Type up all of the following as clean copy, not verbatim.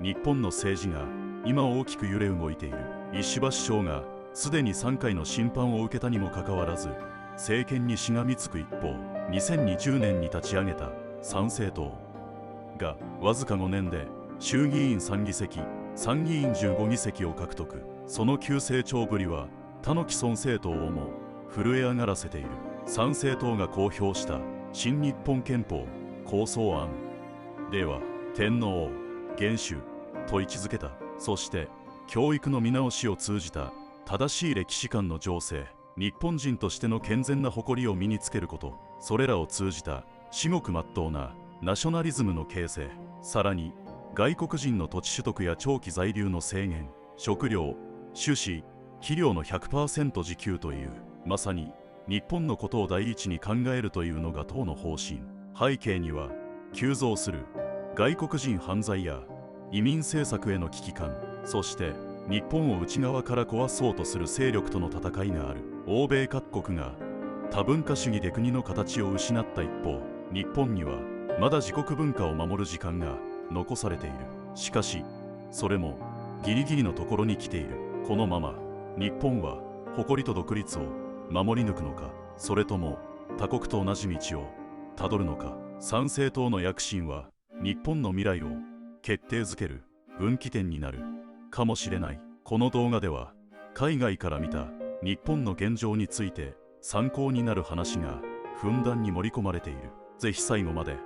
日本の政治が今大きく揺れ動いている。石破首相がすでに3回の審判を受けたにもかかわらず、政権にしがみつく一方、2020年に立ち上げた参政党がわずか5年で衆議院3議席、参議院15議席を獲得。その急成長ぶりは他の既存政党をも震え上がらせている。参政党が公表した新日本憲法構想案では、天皇を元首と位置づけた。そして教育の見直しを通じた正しい歴史観の醸成、日本人としての健全な誇りを身につけること、それらを通じた至極真っ当なナショナリズムの形成。さらに外国人の土地取得や長期在留の制限、食料、種子、肥料の 100% 自給という、まさに日本のことを第一に考えるというのが党の方針。背景には急増する外国人犯罪や移民政策への危機感、そして日本を内側から壊そうとする勢力との戦いがある。欧米各国が多文化主義で国の形を失った一方、日本にはまだ自国文化を守る時間が残されている。しかしそれもギリギリのところに来ている。このまま日本は誇りと独立を守り抜くのか、それとも他国と同じ道をたどるのか。参政党の躍進は日本の未来を決定づける分岐点になるかもしれない。この動画では海外から見た日本の現状について参考になる話がふんだんに盛り込まれている。ぜひ最後まで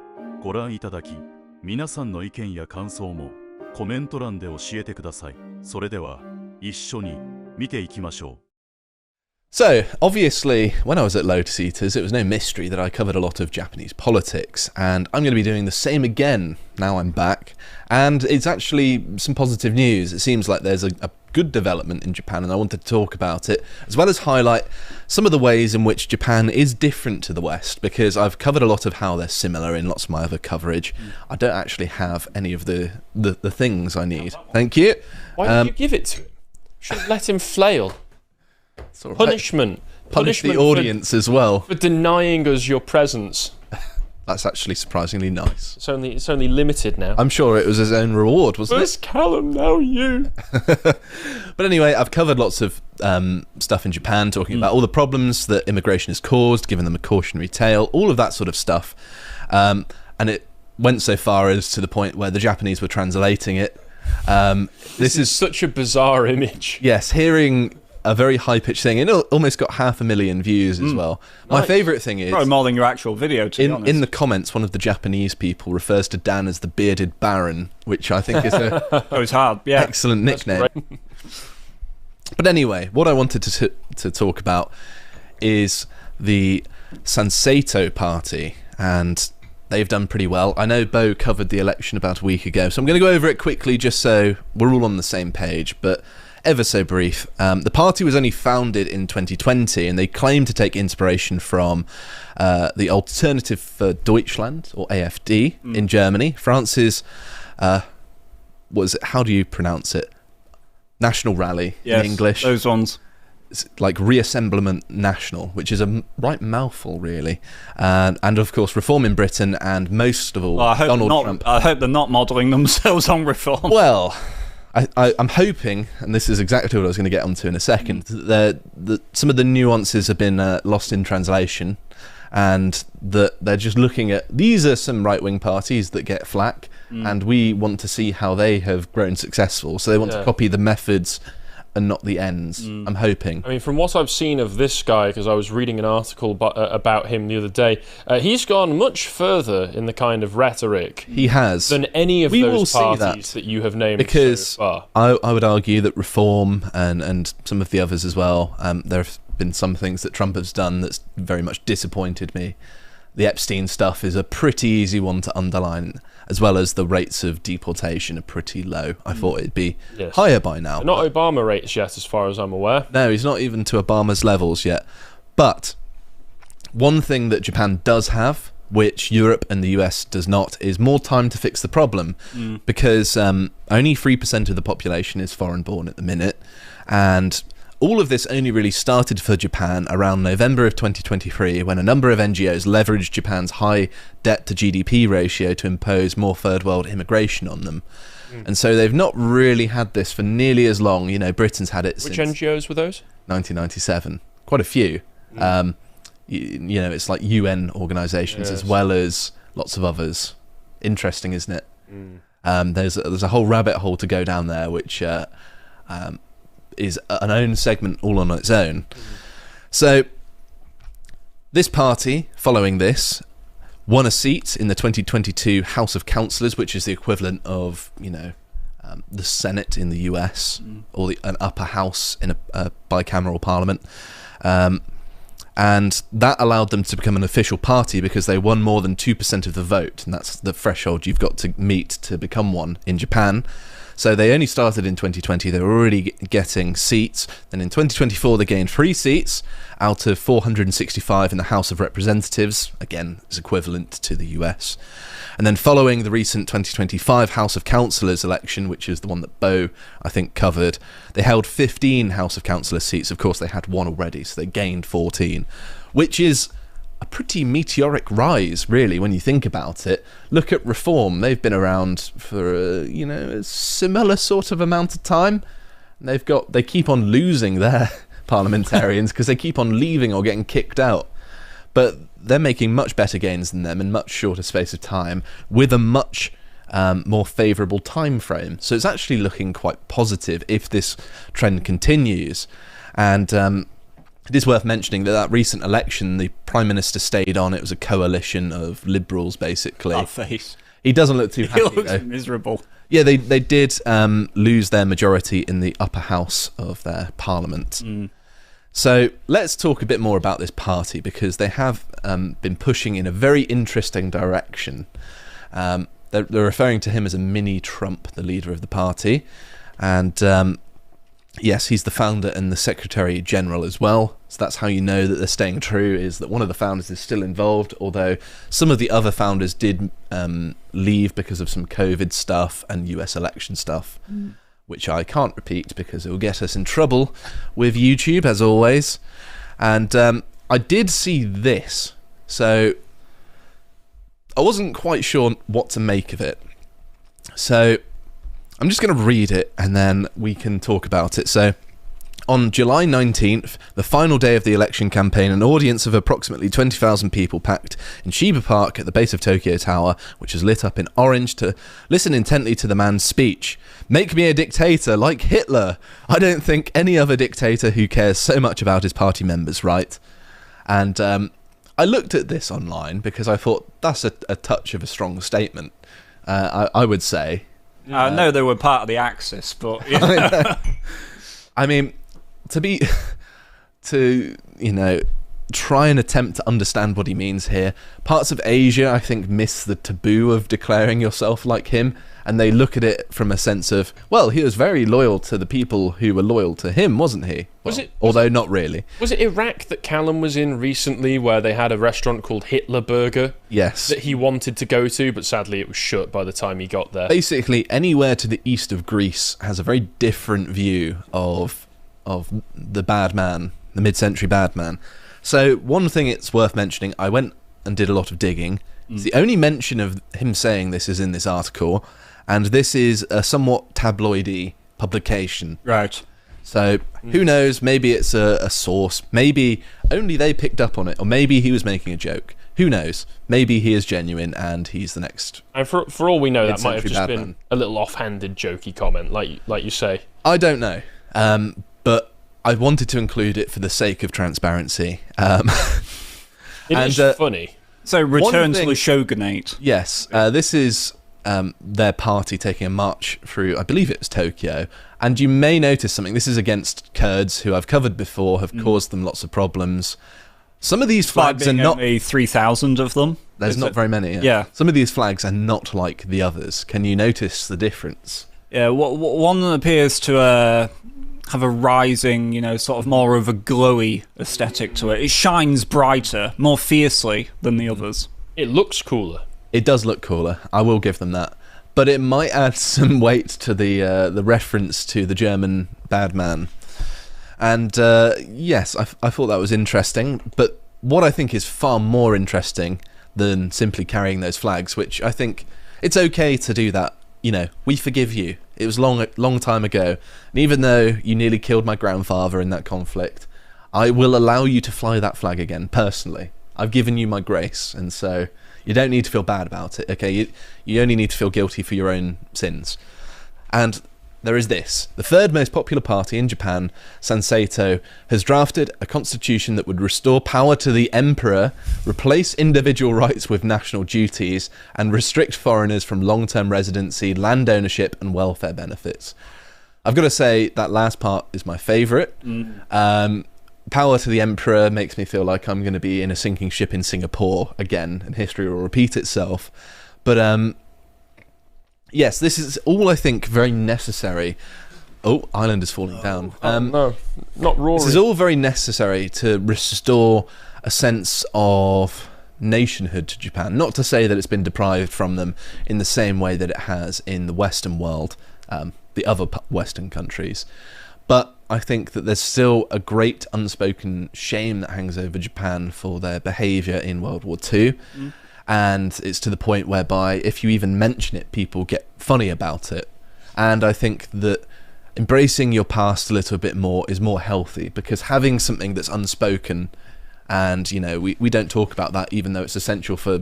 ご覧いただき、皆さんの意見や感想もコメント欄で教えてください。それでは一緒に見ていきましょう。So, obviously, when I was at Lotus Eaters, it was no mystery that I covered a lot of Japanese politics, and I'm going to be doing the same again now I'm back. And it's actually some positive news. It seems like there's a good development in Japan, and I wanted to talk about it, as well as highlight some of the ways in which Japan is different to the West, because I've covered a lot of how they're similar in lots of my other coverage. I don't actually have any of the things I need. Thank you. Why did you give it to him? Should let him flail. Right. Punishment. Punish the audience as well. For denying us your presence. That's actually surprisingly nice. It's only limited now. I'm sure it was his own reward, wasn't First Callum, now you. But anyway, I've covered lots of stuff in Japan, talking about all the problems that immigration has caused, giving them a cautionary tale, all of that sort of stuff. And it went so far as to the point where the Japanese were translating it. This is such a bizarre image. Yes, hearing a very high-pitched thing. It almost got 500,000 views as well. My favourite thing is... Probably more than your actual video, to be honest. In the comments, one of the Japanese people refers to Dan as the bearded baron, which I think is a it's hard, yeah. excellent nickname. But anyway, what I wanted to talk about is the Sanseito party, and they've done pretty well. I know Bo covered the election about a week ago, so I'm going to go over it quickly just so we're all on the same page, but ever so brief. The party was only founded in 2020, and they claim to take inspiration from the Alternative for Deutschland, or AfD, in Germany. France's, how do you pronounce it? National Rally in English. Those ones. It's like Reassemblement National, which is a right mouthful, really. And of course, Reform in Britain, and most of all, Donald Trump. I hope they're not modelling themselves on Reform. Well, I'm hoping, and this is exactly what I was going to get onto in a second, that some of the nuances have been lost in translation, and that they're just looking at, these are some right-wing parties that get flack, and we want to see how they have grown successful, so they want to copy the methods and not the ends. I'm hoping. I mean, from what I've seen of this guy, because I was reading an article about him the other day, he's gone much further in the kind of rhetoric. He has. Than any of those parties that you have named because so far. I would argue that Reform and some of the others as well, there have been some things that Trump has done that's very much disappointed me. The Epstein stuff is a pretty easy one to underline, as well as the rates of deportation are pretty low. I thought it'd be higher by now. They're not Obama rates yet, as far as I'm aware. No, he's not even to Obama's levels yet. But one thing that Japan does have, which Europe and the US does not, is more time to fix the problem, because only 3% of the population is foreign-born at the minute, and all of this only really started for Japan around November of 2023, when a number of NGOs leveraged Japan's high debt to GDP ratio to impose more third world immigration on them. And so they've not really had this for nearly as long. You know, Britain's had it since... Which NGOs were those? 1997. Quite a few. You know, it's like UN organisations as well as lots of others. Interesting, isn't it? There's a whole rabbit hole to go down there, which is an own segment all on its own. So this party, following this, won a seat in the 2022 House of Councillors, which is the equivalent of, you know, the Senate in the US, or an upper house in a bicameral parliament. And that allowed them to become an official party because they won more than 2% of the vote, and that's the threshold you've got to meet to become one in Japan. So they only started in 2020, they were already getting seats. Then in 2024 they gained 3 seats out of 465 in the House of Representatives, again is equivalent to the US. And then following the recent 2025 House of Councillors election, which is the one that Bo, I think, covered, they held 15 House of Councillors seats. Of course they had one already, so they gained 14, which is a pretty meteoric rise, really, when you think about it. Look at Reform. They've been around for a similar sort of amount of time. They keep on losing their parliamentarians because they keep on leaving or getting kicked out. But they're making much better gains than them in much shorter space of time with a much more favourable time frame. So it's actually looking quite positive if this trend continues. And it is worth mentioning that recent election, the Prime Minister stayed on. It was a coalition of Liberals, basically. That face. He doesn't look too happy, He looks though. miserable. Yeah, they did lose their majority in the upper house of their parliament. So let's talk a bit more about this party, because they have been pushing in a very interesting direction. They're referring to him as a mini Trump, the leader of the party. And yes, he's the founder and the Secretary General as well. So that's how you know that they're staying true, is that one of the founders is still involved, although some of the other founders did leave because of some COVID stuff and US election stuff, which I can't repeat because it will get us in trouble with YouTube, as always. And I did see this, so I wasn't quite sure what to make of it. So I'm just going to read it and then we can talk about it. So, on July 19th, the final day of the election campaign, an audience of approximately 20,000 people packed in Shiba Park at the base of Tokyo Tower, which is lit up in orange, to listen intently to the man's speech. Make me a dictator like Hitler. I don't think any other dictator who cares so much about his party members, right? And I looked at this online because I thought that's a touch of a strong statement, I would say. I know they were part of the Axis, but... I mean, to try and attempt to understand what he means here. Parts of Asia, I think, miss the taboo of declaring yourself like him, and they look at it from a sense of, well, he was very loyal to the people who were loyal to him, wasn't he? Although not really. Was it Iraq that Callum was in recently, where they had a restaurant called Hitler Burger? Yes. That he wanted to go to, but sadly it was shut by the time he got there. Basically, anywhere to the east of Greece has a very different view of the bad man, the mid-century bad man. So one thing it's worth mentioning, I went and did a lot of digging. It's the only mention of him saying this is in this article, and this is a somewhat tabloidy publication. Right. So who knows, maybe it's a source, maybe only they picked up on it, or maybe he was making a joke. Who knows? Maybe he is genuine and he's the next... And for all we know, that might have mid-century just been Batman. a little offhanded jokey comment, like you say. I don't know. But I wanted to include it for the sake of transparency. It is funny. So return to the shogunate. Yes, this is their party taking a march through, I believe it was Tokyo. And you may notice something. This is against Kurds, who I've covered before, have caused them lots of problems. Some of these flags are not... only 3,000 of them. There's not very many. Yeah. Some of these flags are not like the others. Can you notice the difference? Yeah, one appears to have a rising, sort of more of a glowy aesthetic to it. It shines brighter, more fiercely than the others. It looks cooler. It does look cooler. I will give them that. But it might add some weight to the reference to the German bad man. And yes, I thought that was interesting. But what I think is far more interesting than simply carrying those flags, which I think it's okay to do that. You know, we forgive you. It was long time ago. And even though you nearly killed my grandfather in that conflict, I will allow you to fly that flag again, personally. I've given you my grace, and so you don't need to feel bad about it, okay? You only need to feel guilty for your own sins. And there is this. The third most popular party in Japan, Sanseito, has drafted a constitution that would restore power to the emperor, replace individual rights with national duties, and restrict foreigners from long-term residency, land ownership, and welfare benefits. I've got to say that last part is my favourite. Power to the emperor makes me feel like I'm going to be in a sinking ship in Singapore again, and history will repeat itself. But yes, this is all, I think, very necessary. Oh, island is falling down. No, not Rory. This is all very necessary to restore a sense of nationhood to Japan. Not to say that it's been deprived from them in the same way that it has in the Western world, the other Western countries. But I think that there's still a great unspoken shame that hangs over Japan for their behaviour in World War II. And it's to the point whereby if you even mention it, people get funny about it. And I think that embracing your past a little bit more is more healthy, because having something that's unspoken, and, you know, we don't talk about that even though it's essential for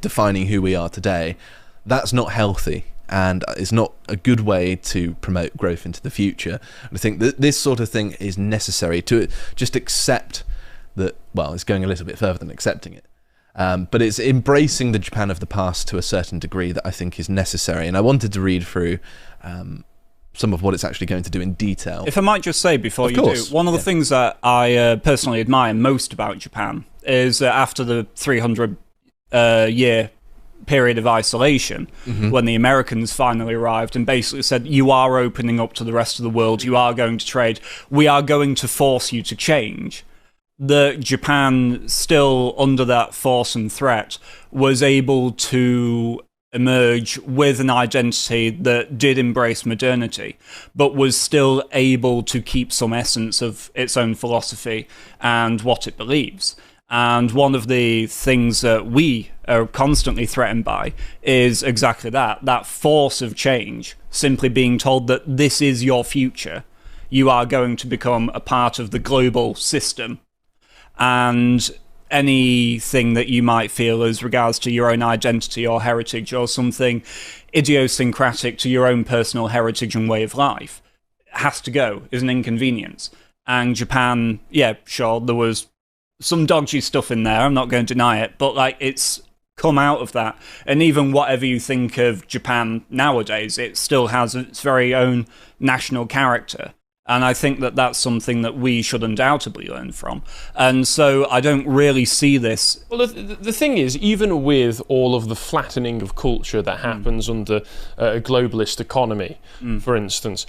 defining who we are today, that's not healthy. And it's not a good way to promote growth into the future. And I think that this sort of thing is necessary to just accept that, well, it's going a little bit further than accepting it. But it's embracing the Japan of the past to a certain degree that I think is necessary. And I wanted to read through some of what it's actually going to do in detail. If I might just say before you do, one of the things that I personally admire most about Japan is that after the 300-year period of isolation, when the Americans finally arrived and basically said, you are opening up to the rest of the world, you are going to trade, we are going to force you to change, that Japan, still under that force and threat, was able to emerge with an identity that did embrace modernity, but was still able to keep some essence of its own philosophy and what it believes. And one of the things that we are constantly threatened by is exactly that force of change, simply being told that this is your future. You are going to become a part of the global system. And anything that you might feel as regards to your own identity or heritage or something idiosyncratic to your own personal heritage and way of life has to go, is an inconvenience. And Japan, yeah, sure, there was some dodgy stuff in there, I'm not going to deny it, but like it's come out of that. And even whatever you think of Japan nowadays, it still has its very own national character. And I think that that's something that we should undoubtedly learn from. And so I don't really see this. Well, the thing is, even with all of the flattening of culture that happens under a globalist economy, for instance,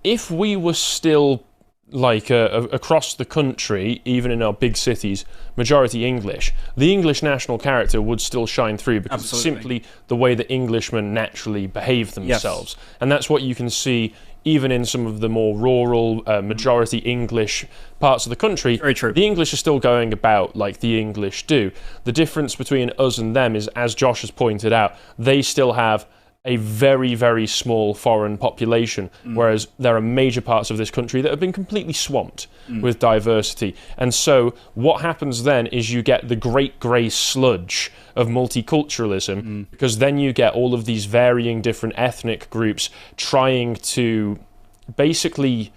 if we were still like across the country, even in our big cities, majority English, the English national character would still shine through, because it's simply the way that Englishmen naturally behave themselves. Yes. And that's what you can see even in some of the more rural, majority English parts of the country. Very true. The English are still going about like the English do. The difference between us and them is, as Josh has pointed out, they still have a very, very small foreign population, whereas there are major parts of this country that have been completely swamped with diversity. And so what happens then is you get the great grey sludge of multiculturalism, because then you get all of these varying different ethnic groups trying to basically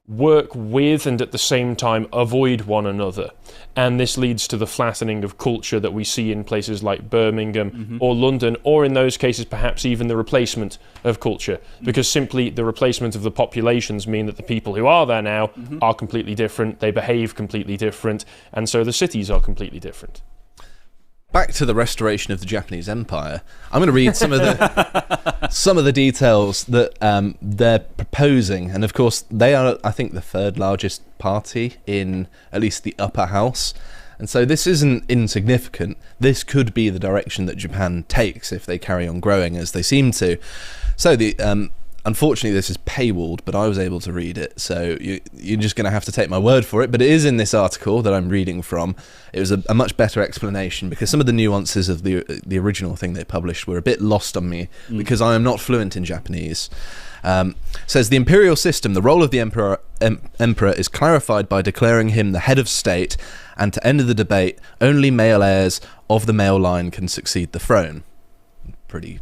work with and at the same time avoid one another. And this leads to the flattening of culture that we see in places like Birmingham or London, or in those cases perhaps even the replacement of culture, because simply the replacement of the populations mean that the people who are there now are completely different, they behave completely different, and so the cities are completely different. Back to the restoration of the Japanese Empire, I'm going to read some of the details that they're proposing. And of course, they are, I think, the third largest party in at least the upper house. And so this isn't insignificant. This could be the direction that Japan takes if they carry on growing as they seem to. So unfortunately, this is paywalled, but I was able to read it, so you're just going to have to take my word for it. But it is in this article that I'm reading from. It was a much better explanation, because some of the nuances of the original thing they published were a bit lost on me, because I am not fluent in Japanese. Says the imperial system, the role of the emperor is clarified by declaring him the head of state, and to end the debate, only male heirs of the male line can succeed the throne. Pretty,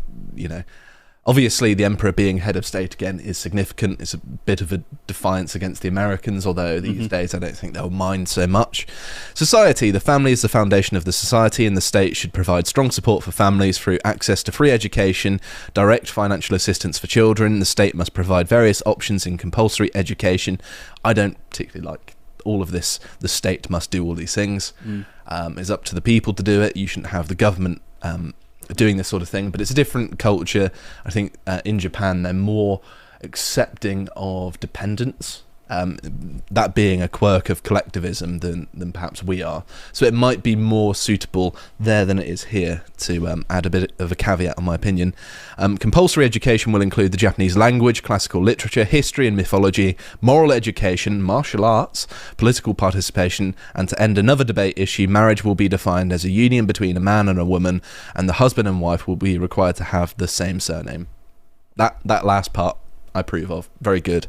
obviously the emperor being head of state again is significant. It's a bit of a defiance against the Americans, although these days I don't think they'll mind so much. Society, the family is the foundation of the society, and the state should provide strong support for families through access to free education, direct financial assistance for children. The state must provide various options in compulsory education. I don't particularly like all of this. The state must do all these things. It's up to the people to do it. You shouldn't have the government doing this sort of thing, but it's a different culture. I think in Japan they're more accepting of dependence, that being a quirk of collectivism than perhaps we are. So it might be more suitable there than it is here, to add a bit of a caveat on my opinion. Compulsory education will include the Japanese language, classical literature, history and mythology, moral education, martial arts, political participation, and to end another debate issue, marriage will be defined as a union between a man and a woman, and the husband and wife will be required to have the same surname. That last part I approve of. Very good.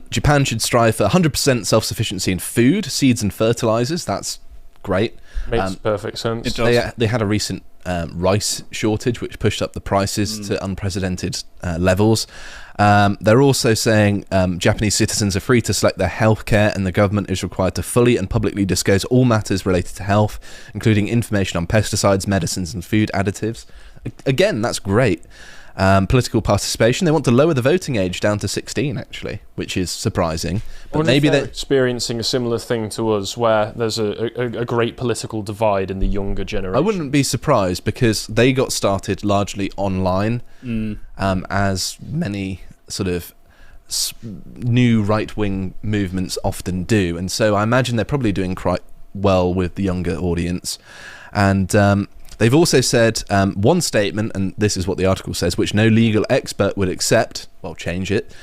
Japan should strive for 100% self-sufficiency in food, seeds and fertilizers. That's great. Makes perfect sense. It does. They had a recent rice shortage, which pushed up the prices to unprecedented levels. They're also saying Japanese citizens are free to select their healthcare, and the government is required to fully and publicly disclose all matters related to health, including information on pesticides, medicines and food additives. Again, that's great. Political participation, they want to lower the voting age down to 16, actually, which is surprising. But maybe they're experiencing a similar thing to us, where there's a great political divide in the younger generation. I wouldn't be surprised, because they got started largely online, as many sort of new right-wing movements often do, and so I imagine they're probably doing quite well with the younger audience. And they've also said one statement, and this is what the article says, which no legal expert would accept, well, change it,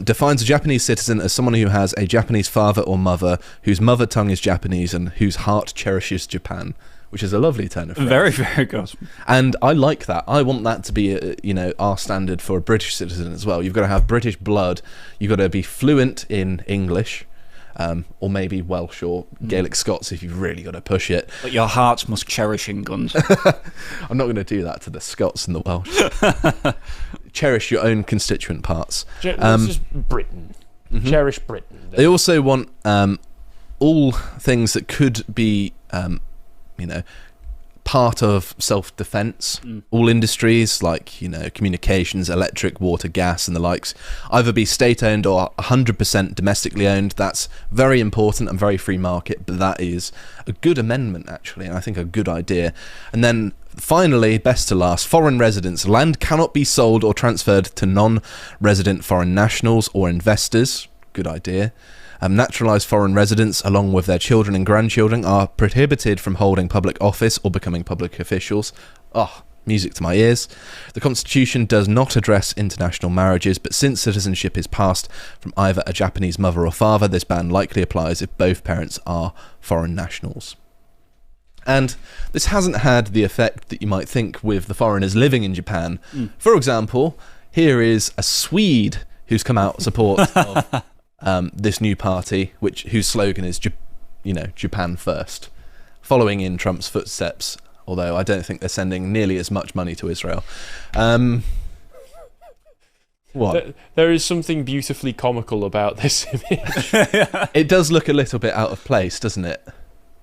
defines a Japanese citizen as someone who has a Japanese father or mother, whose mother tongue is Japanese, and whose heart cherishes Japan, which is a lovely turn of phrase. Very, very good. And I like that. I want that to be, our standard for a British citizen as well. You've got to have British blood. You've got to be fluent in English. Or maybe Welsh or Gaelic Scots if you've really got to push it. But your heart must cherish England. I'm not going to do that to the Scots and the Welsh. Cherish your own constituent parts. This is Britain. Cherish Britain. They also want all things that could be, part of self-defense. All industries like communications, electric, water, gas and the likes either be state-owned or 100% domestically owned. That's very important and very free market, but that is a good amendment actually, and I think a good idea. And then finally, best to last, foreign residents. Land cannot be sold or transferred to non-resident foreign nationals or investors. Good idea. Naturalised foreign residents, along with their children and grandchildren, are prohibited from holding public office or becoming public officials. Oh, music to my ears. The Constitution does not address international marriages, but since citizenship is passed from either a Japanese mother or father, this ban likely applies if both parents are foreign nationals. And this hasn't had the effect that you might think with the foreigners living in Japan. For example, here is a Swede who's come out in support of this new party, whose slogan is, Japan first, following in Trump's footsteps, although I don't think they're sending nearly as much money to Israel. What? There is something beautifully comical about this image. It does look a little bit out of place, doesn't it?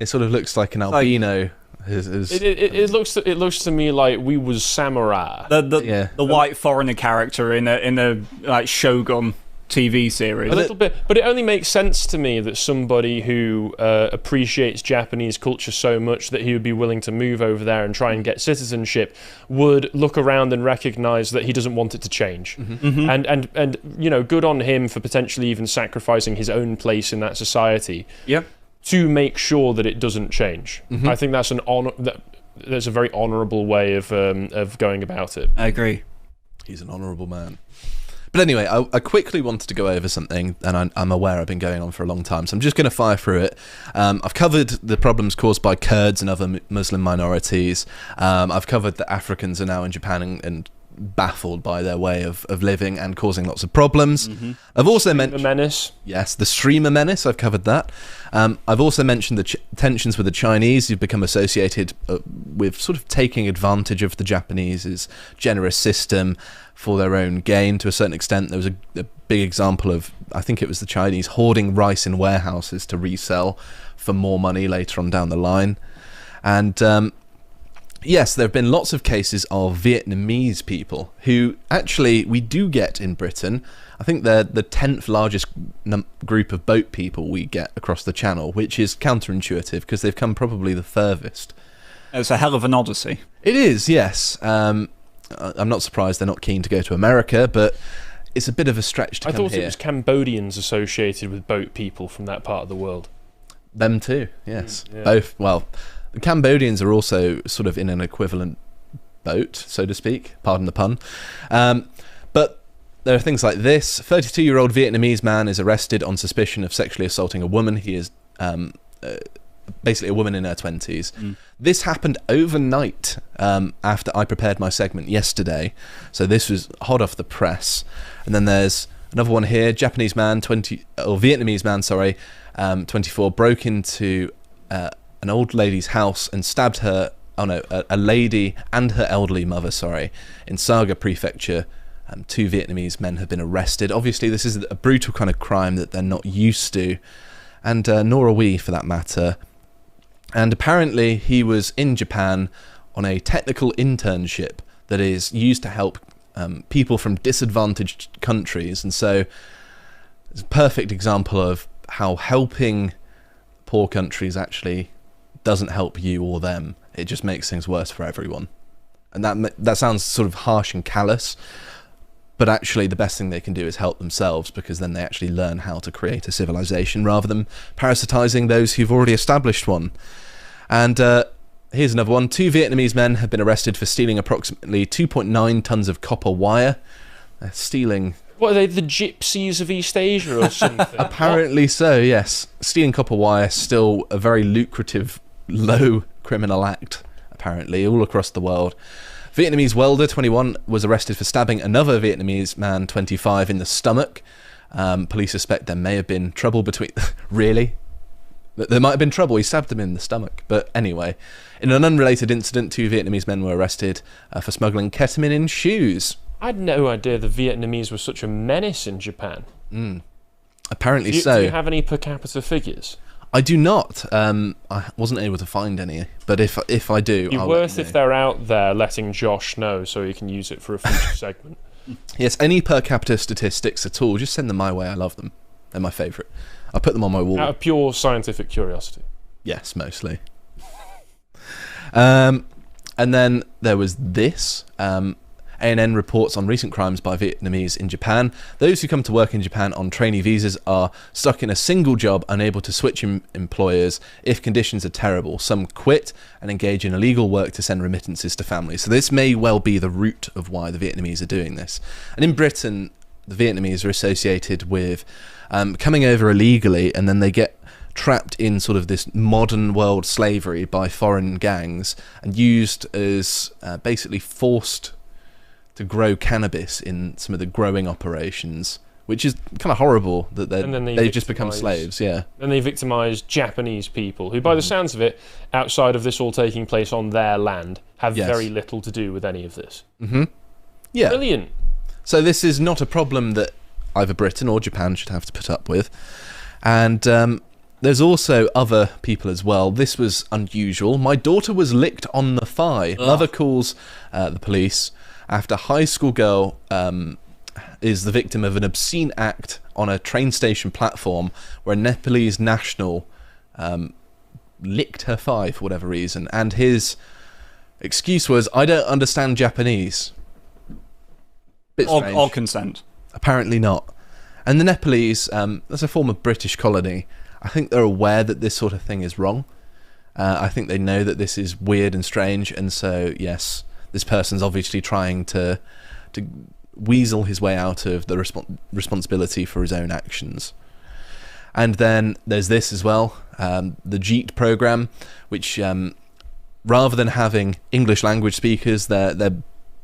It sort of looks like an albino. It looks to me like we was samurai. The white foreigner character in a like Shogun TV series. A little bit, but it only makes sense to me that somebody who appreciates Japanese culture so much that he would be willing to move over there and try and get citizenship would look around and recognise that he doesn't want it to change. And good on him for potentially even sacrificing his own place in that society. To make sure that it doesn't change. I think that's that's a very honourable way of going about it. I agree. He's an honourable man. But anyway, I quickly wanted to go over something, and I'm aware I've been going on for a long time, so I'm just going to fire through it. I've covered the problems caused by Kurds and other Muslim minorities. I've covered that Africans are now in Japan and baffled by their way of living and causing lots of problems. I've also mentioned... The menace. Yes, the streamer menace, I've covered that. I've also mentioned the tensions with the Chinese who've become associated with sort of taking advantage of the Japanese's generous system for their own gain to a certain extent. There was a big example of, I think it was the Chinese hoarding rice in warehouses to resell for more money later on down the line. And yes, there have been lots of cases of Vietnamese people who actually we do get in Britain. I think they're the 10th largest group of boat people we get across the channel, which is counterintuitive because they've come probably the furthest. It's a hell of an odyssey. It is, yes. I'm not surprised they're not keen to go to America, but it's a bit of a stretch to come here. I thought it was Cambodians associated with boat people from that part of the world. Them too, yes. Yeah. Both, well, the Cambodians are also sort of in an equivalent boat, so to speak, pardon the pun. But there are things like this. 32-year-old Vietnamese man is arrested on suspicion of sexually assaulting a woman. He is basically a woman in her 20s. This happened overnight after I prepared my segment yesterday. So this was hot off the press. And then there's another one here. Vietnamese man, 24, broke into an old lady's house and stabbed her, a lady and her elderly mother, in Saga Prefecture. 2 Vietnamese men have been arrested. Obviously, this is a brutal kind of crime that they're not used to, and nor are we, for that matter. And apparently, he was in Japan on a technical internship that is used to help people from disadvantaged countries. And so, it's a perfect example of how helping poor countries actually doesn't help you or them. It just makes things worse for everyone. And that sounds sort of harsh and callous, but actually the best thing they can do is help themselves, because then they actually learn how to create a civilization rather than parasitizing those who've already established one. And here's another one. 2 Vietnamese men have been arrested for stealing approximately 2.9 tons of copper wire. They're stealing... What are they, the gypsies of East Asia or something? Apparently so, yes. Stealing copper wire, still a very lucrative, low criminal act, apparently, all across the world. Vietnamese welder, 21, was arrested for stabbing another Vietnamese man, 25, in the stomach. Police suspect there may have been trouble between... Really? There might have been trouble. He stabbed them in the stomach. But anyway, in an unrelated incident, 2 Vietnamese men were arrested for smuggling ketamine in shoes. I had no idea the Vietnamese were such a menace in Japan. Apparently so. Do you have any per capita figures? I do not. I wasn't able to find any, but if I do, You're I'll worth let you know. if they're out there letting Josh know so he can use it for a future segment. Yes, any per capita statistics at all, just send them my way. I love them. They're my favourite. I'll put them on my wall. Out of pure scientific curiosity. Yes, mostly. And then there was this. ANN reports on recent crimes by Vietnamese in Japan. Those who come to work in Japan on trainee visas are stuck in a single job, unable to switch employers if conditions are terrible. Some quit and engage in illegal work to send remittances to families. So this may well be the root of why the Vietnamese are doing this. And in Britain, the Vietnamese are associated with coming over illegally, and then they get trapped in sort of this modern world slavery by foreign gangs and used as basically forced to grow cannabis in some of the growing operations, which is kind of horrible that they've just become slaves. Yeah. Then they victimise Japanese people, who, by the sounds of it, outside of this all taking place on their land, have very little to do with any of this. Yeah. Brilliant. So this is not a problem that either Britain or Japan should have to put up with. And there's also other people as well. This was unusual. My daughter was licked on the thigh. Mother calls the police after high school girl is the victim of an obscene act on a train station platform where a Nepalese national licked her thigh for whatever reason. And his excuse was, I don't understand Japanese. Bit strange. Or consent. Apparently not. And the Nepalese, that's a form of British colony. I think they're aware that this sort of thing is wrong. I think they know that this is weird and strange, and so, yes, this person's obviously trying to weasel his way out of the responsibility for his own actions. And then there's this as well, the JEET program, which rather than having English language speakers, they're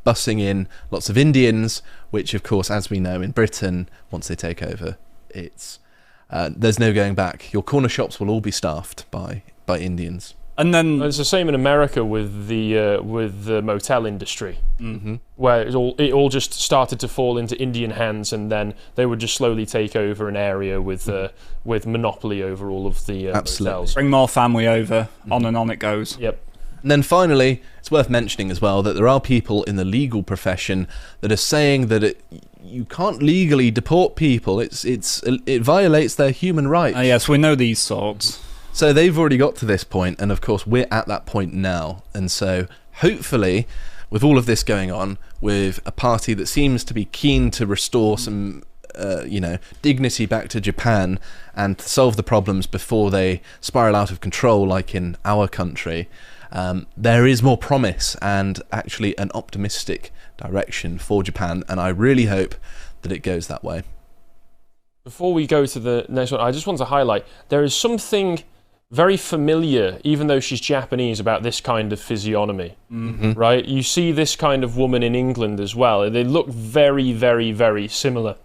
bussing in lots of Indians, which of course, as we know in Britain, once they take over, it's there's no going back. Your corner shops will all be staffed by Indians. And then it's the same in America with the motel industry, where it all just started to fall into Indian hands, and then they would just slowly take over an area with monopoly over all of the motels. Bring more family over, on and on it goes. Yep. And then finally, it's worth mentioning as well that there are people in the legal profession that are saying that you can't legally deport people. It violates their human rights. Yes, we know these sorts. So they've already got to this point, and of course we're at that point now. And so hopefully, with all of this going on, with a party that seems to be keen to restore some dignity back to Japan and solve the problems before they spiral out of control like in our country, there is more promise and actually an optimistic direction for Japan, and I really hope that it goes that way. Before we go to the next one, I just want to highlight there is something very familiar, even though she's Japanese, about this kind of physiognomy, right? You see this kind of woman in England as well. They look very, very, very similar.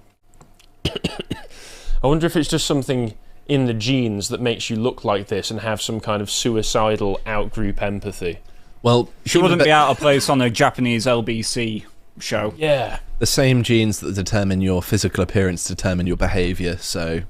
I wonder if it's just something in the genes that makes you look like this and have some kind of suicidal out-group empathy. Well, she wouldn't be out of place on a Japanese LBC show. Yeah. The same genes that determine your physical appearance determine your behavior, so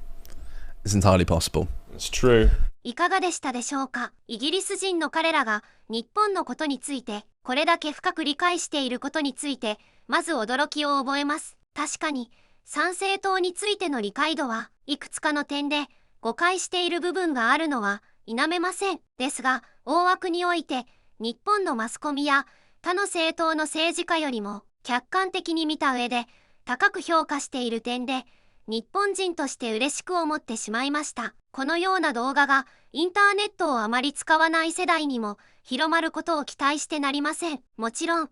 it's entirely possible. It's true. いかがでしたでしょうか。イギリス人の彼らが日本のことについてこれだけ深く理解していることについてまず驚きを覚えます。確かに参政党についての理解度はいくつかの点で誤解している部分があるのは否めません。ですが大枠において日本のマスコミや他の政党の政治家よりも客観的に見た上で高く評価している点で日本人として嬉しく思ってしまいました。このような動画がインターネットをあまり使わない世代にも広まることを期待してなりません。もちろん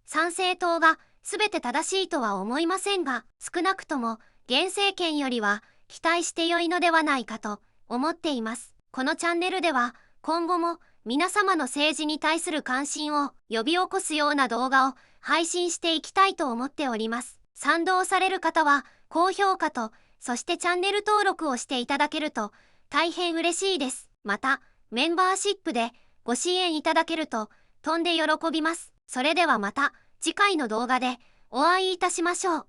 参政党が全て正しいとは思いませんが、少なくとも現政権よりは期待して良いのではないかと思っています。このチャンネルでは今後も皆様の政治に対する関心を呼び起こすような動画を配信していきたいと思っております。賛同される方は高評価とそしてチャンネル登録をしていただけると大変嬉しいです。またメンバーシップでご支援いただけるととんで喜びます。それではまた次回の動画でお会いいたしましょう。